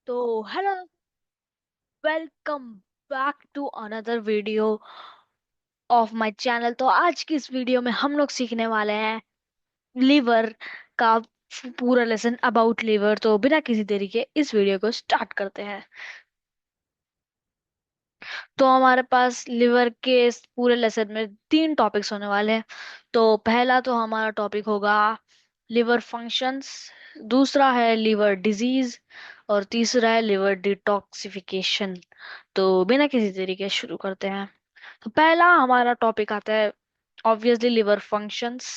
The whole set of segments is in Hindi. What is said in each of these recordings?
तो hello, welcome back to another video of my channel. तो आज की इस वीडियो में हम लोग सीखने वाले हैं लिवर का पूरा लेसन अबाउट लिवर। तो बिना किसी देरी के इस वीडियो को स्टार्ट करते हैं। तो हमारे पास लिवर के इस पूरे लेसन में तीन टॉपिक्स होने वाले हैं। तो पहला तो हमारा टॉपिक होगा लिवर फंक्शंस, दूसरा है लिवर डिजीज और तीसरा है लिवर डिटॉक्सिफिकेशन। तो बिना किसी तरीके शुरू करते हैं। तो पहला हमारा टॉपिक आता है ऑब्वियसली लिवर फंक्शंस।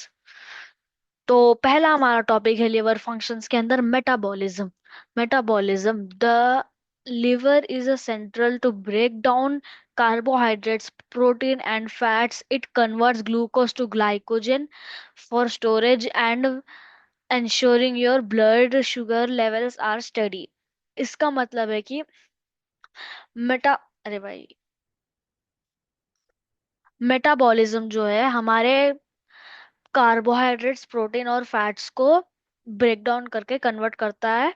तो पहला हमारा टॉपिक है लिवर फंक्शंस के अंदर metabolism. Metabolism, the liver is a central to break down carbohydrates, protein and fats. It converts glucose to glycogen for storage and ensuring your blood sugar levels are steady. इसका मतलब है कि मेटा अरे भाई, मेटाबॉलिज्म जो है हमारे कार्बोहाइड्रेट्स, प्रोटीन और फैट्स को ब्रेक डाउन करके कन्वर्ट करता है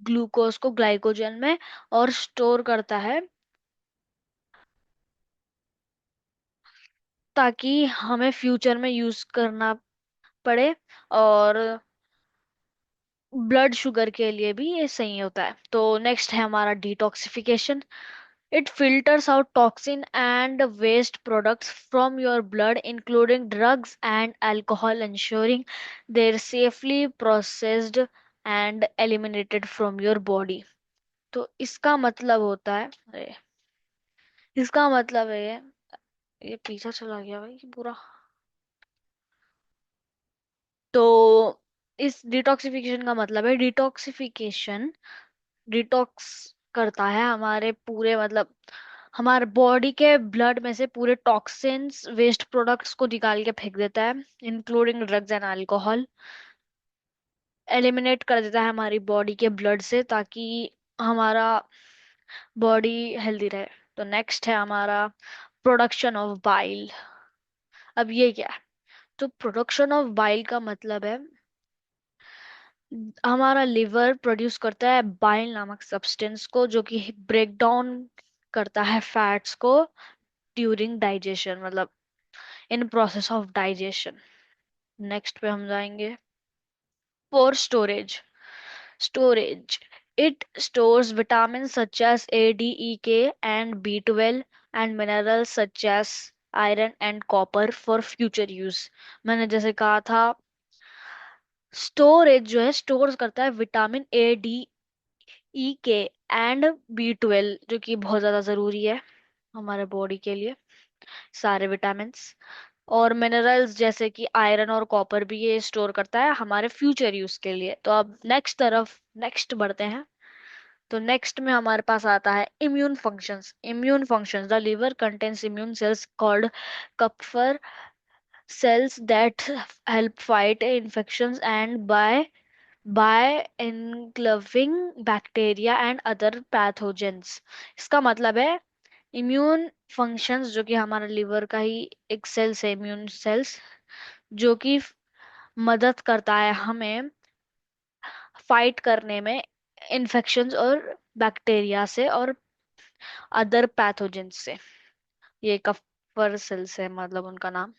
ग्लूकोज को ग्लाइकोजन में और स्टोर करता है ताकि हमें फ्यूचर में यूज करना पड़े। और ब्लड शुगर के लिए भी ये सही होता है। तो नेक्स्ट है हमारा detoxification. It filters out toxin and waste products from your blood including drugs and alcohol, ensuring they're safely processed and eliminated from your body। तो इसका मतलब होता है, अरे इसका मतलब है ये पीछा चला गया भाई पूरा। तो इस डिटॉक्सिफिकेशन का मतलब है डिटॉक्सिफिकेशन डिटॉक्स करता है हमारे पूरे मतलब हमारे बॉडी के ब्लड में से पूरे टॉक्सिन्स, वेस्ट प्रोडक्ट्स को निकाल के फेंक देता है, including drugs and alcohol. Eliminate कर देता है हमारी बॉडी के ब्लड से ताकि हमारा बॉडी हेल्दी रहे। तो नेक्स्ट है हमारा प्रोडक्शन ऑफ बाइल। अब ये क्या है? तो प्रोडक्शन ऑफ बाइल का मतलब है हमारा लिवर प्रोड्यूस करता है बाइल नामक सब्सटेंस को, जो कि ब्रेक डाउन करता है फैट्स को ड्यूरिंग डाइजेशन, मतलब in process of digestion. Next पे हम जाएंगे for storage. Storage, it stores vitamins such as A, D, E, K and B12 and minerals such as iron and copper for future use। मैंने जैसे कहा था, स्टोरेज जो है स्टोर करता है विटामिन ए, डी, ई, के एंड B12, जो कि बहुत ज्यादा जरूरी है हमारे बॉडी के लिए, सारे विटामिन्स। और मिनरल्स जैसे कि आयरन और कॉपर भी ये स्टोर करता है हमारे फ्यूचर यूज के लिए। तो अब नेक्स्ट बढ़ते हैं। तो नेक्स्ट में हमारे पास आता है immune functions. Immune functions, the liver contains immune cells called Kupffer cells that help fight infections and by engulfing bacteria and other pathogens। इसका मतलब है इम्यून फंक्शंस जो कि हमारा लिवर का ही एक सेल्स है, इम्यून सेल्स, जो कि मदद करता है हमें फाइट करने में इन्फेक्शंस और बैक्टीरिया से और अदर पैथोजेंस से। ये कफर सेल्स है मतलब उनका नाम।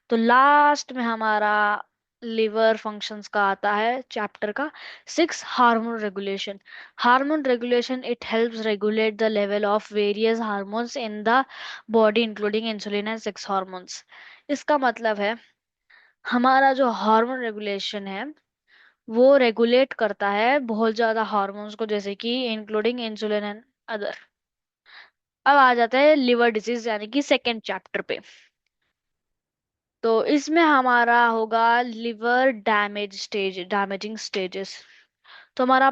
तो लास्ट में हमारा लिवर फंक्शंस का आता है चैप्टर का 6, hormone regulation. Hormone regulation, it helps regulate the level of various hormones in the body including insulin and sex hormones. इसका मतलब है हमारा जो हार्मोन रेगुलेशन है वो रेगुलेट करता है बहुत ज्यादा हार्मोन्स को, जैसे कि इंक्लूडिंग इंसुलिन एंड अदर। अब आ जाता है लिवर डिजीज यानी कि सेकेंड चैप्टर पे। तो इसमें हमारा होगा लिवर डैमेजिंग स्टेजेस। तो हमारा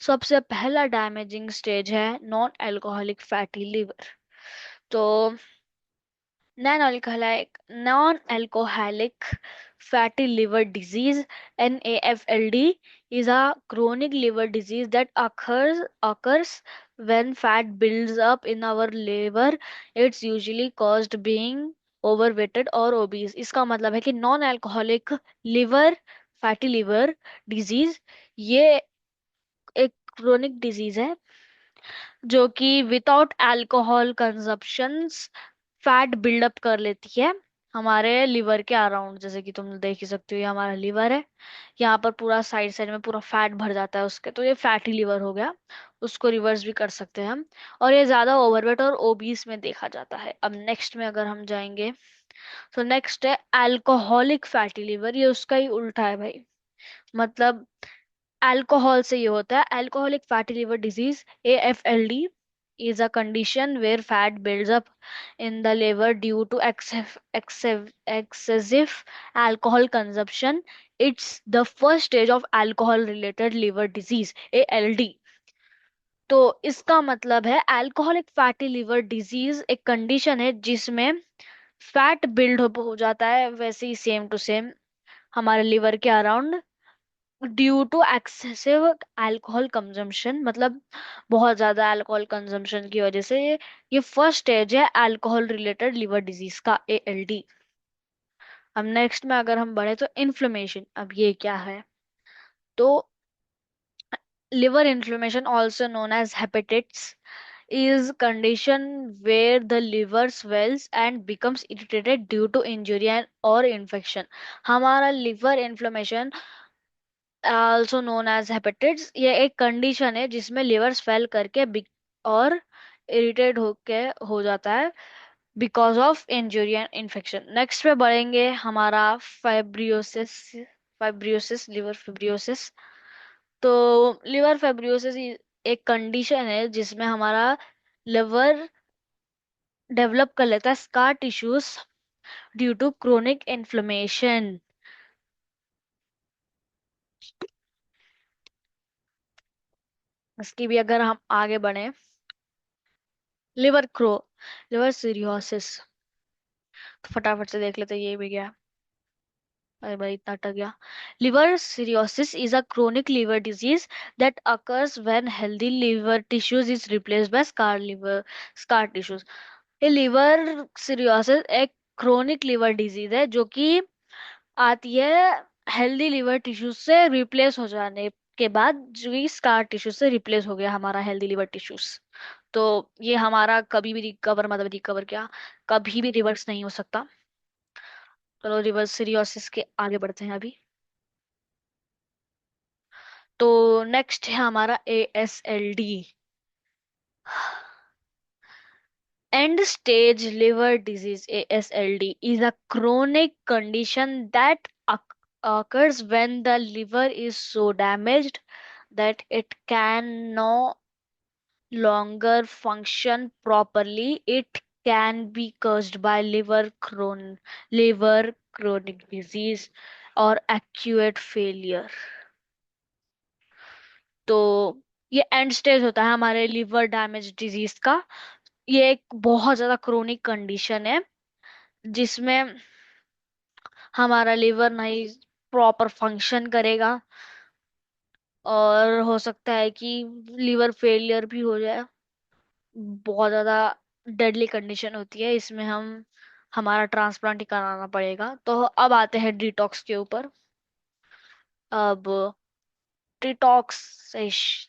सबसे पहला डैमेजिंग स्टेज है नॉन अल्कोहलिक फैटी लिवर। तो non alcoholic fatty liver disease, NAFLD, is a chronic liver disease that occurs when fat builds up in our liver। It's usually caused being overweighted or obese। इसका मतलब है कि non alcoholic liver fatty liver disease ये एक क्रोनिक डिजीज है जो कि without alcohol consumptions fat buildup कर लेती है हमारे लिवर के अराउंड। जैसे कि तुम देख ही सकते हो, ये हमारा लिवर है, यहाँ पर पूरा साइड साइड में पूरा फैट भर जाता है उसके, तो ये फैटी लिवर हो गया। उसको रिवर्स भी कर सकते हैं हम। और ये ज्यादा ओवरवेट और ओबीस में देखा जाता है। अब नेक्स्ट में अगर हम जाएंगे, तो नेक्स्ट है अल्कोहलिक फैटी लिवर। ये उसका ही उल्टा है भाई। मतलब अल्कोहल से ये होता है alcoholic fatty liver disease, AFLD is a condition where fat builds up in the liver due to excessive alcohol consumption. It's the first stage of alcohol related liver disease, ALD। तो इसका मतलब है अल्कोहलिक फैटी लिवर डिजीज एक कंडीशन है जिसमें फैट बिल्ड हो जाता है, वैसे ही सेम टू सेम हमारे लिवर के around, due to excessive alcohol consumption. मतलब बहुत ज्यादा अल्कोहल कंजम्पशन की वजह से ये फर्स्ट स्टेज है अल्कोहल रिलेटेड लिवर डिजीज का, ALD। अब नेक्स्ट में अगर हम बढ़े तो इन्फ्लेमेशन। अब ये क्या है? तो liver inflammation, also known as hepatitis, is condition where the liver swells and becomes irritated due to injury or infection। हमारा liver inflammation, also known as hepatitis, ये एक कंडीशन है जिसमें लिवर स्वेल करके और इरिटेट होके हो जाता है because of injury and infection. Next पे बढ़ेंगे, हमारा फाइब्रियोसिस। फाइब्रियोसिस, लिवर फाइब्रियोसिस। तो लिवर फाइब्रोसिस एक कंडीशन है जिसमें हमारा लिवर डेवलप कर लेता है scar tissues due to chronic inflammation. इसकी भी अगर हम आगे बढ़े, लिवर क्रो लिवर सीरियोसिस, तो फटाफट से देख लेते हैं ये भी क्या। अरे भाई इतना अटक गया। Liver cirrhosis is a chronic liver disease that occurs when healthy liver tissues is replaced by scar tissues. ये लिवर सीरियोसिस एक क्रोनिक लिवर डिजीज है जो कि आती है हेल्दी लिवर टिश्यूज से रिप्लेस हो जाने के बाद, जो कि स्कार टिश्यू से रिप्लेस हो गया हमारा हेल्दी लिवर टिश्यूज। तो ये हमारा कभी भी रिकवर, मतलब रिकवर क्या, कभी भी रिवर्स नहीं हो सकता। चलो रिवर्स सीरियोसिस के आगे बढ़ते हैं अभी। तो नेक्स्ट है हमारा ASLD, end stage liver disease। ASLD is a chronic condition that occurs when the liver is so damaged that it can no longer function properly। It can be caused by liver chronic disease or acute failure। तो ये एंड स्टेज होता है हमारे लिवर डैमेज डिजीज का। ये एक बहुत ज्यादा क्रोनिक कंडीशन है जिसमें हमारा लिवर नहीं प्रॉपर फंक्शन करेगा, और हो सकता है कि लिवर फेलियर भी हो जाए। बहुत ज्यादा डेडली कंडीशन होती है इसमें, हम हमारा ट्रांसप्लांट ही कराना पड़ेगा। तो अब आते हैं डिटॉक्स के ऊपर। अब डिटॉक्स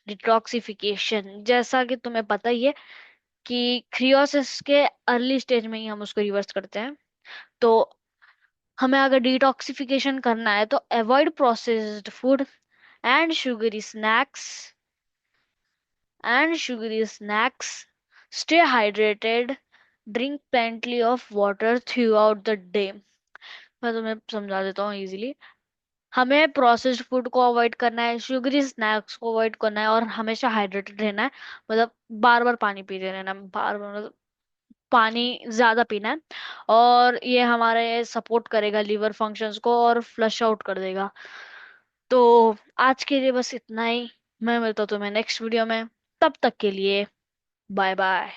डिटॉक्सिफिकेशन, जैसा कि तुम्हें पता ही है कि क्रियोसिस के अर्ली स्टेज में ही हम उसको रिवर्स करते हैं। तो हमें अगर डिटॉक्सिफिकेशन करना है तो avoid processed food and sugary snacks stay hydrated, drink plenty of water through out the day. मैं तुम्हें समझा देता हूँ इजीली। हमें प्रोसेस्ड फूड को अवॉइड करना है, शुगरी स्नैक्स को अवॉइड करना है, और हमेशा हाइड्रेटेड रहना है। मतलब बार बार पानी पीते रहना है, बार बार मतलब पानी ज्यादा पीना है। और ये हमारे सपोर्ट करेगा लिवर फंक्शंस को और फ्लश आउट कर देगा। तो आज के लिए बस इतना ही। मैं मिलता हूँ तुम्हें नेक्स्ट वीडियो में। तब तक के लिए बाय बाय।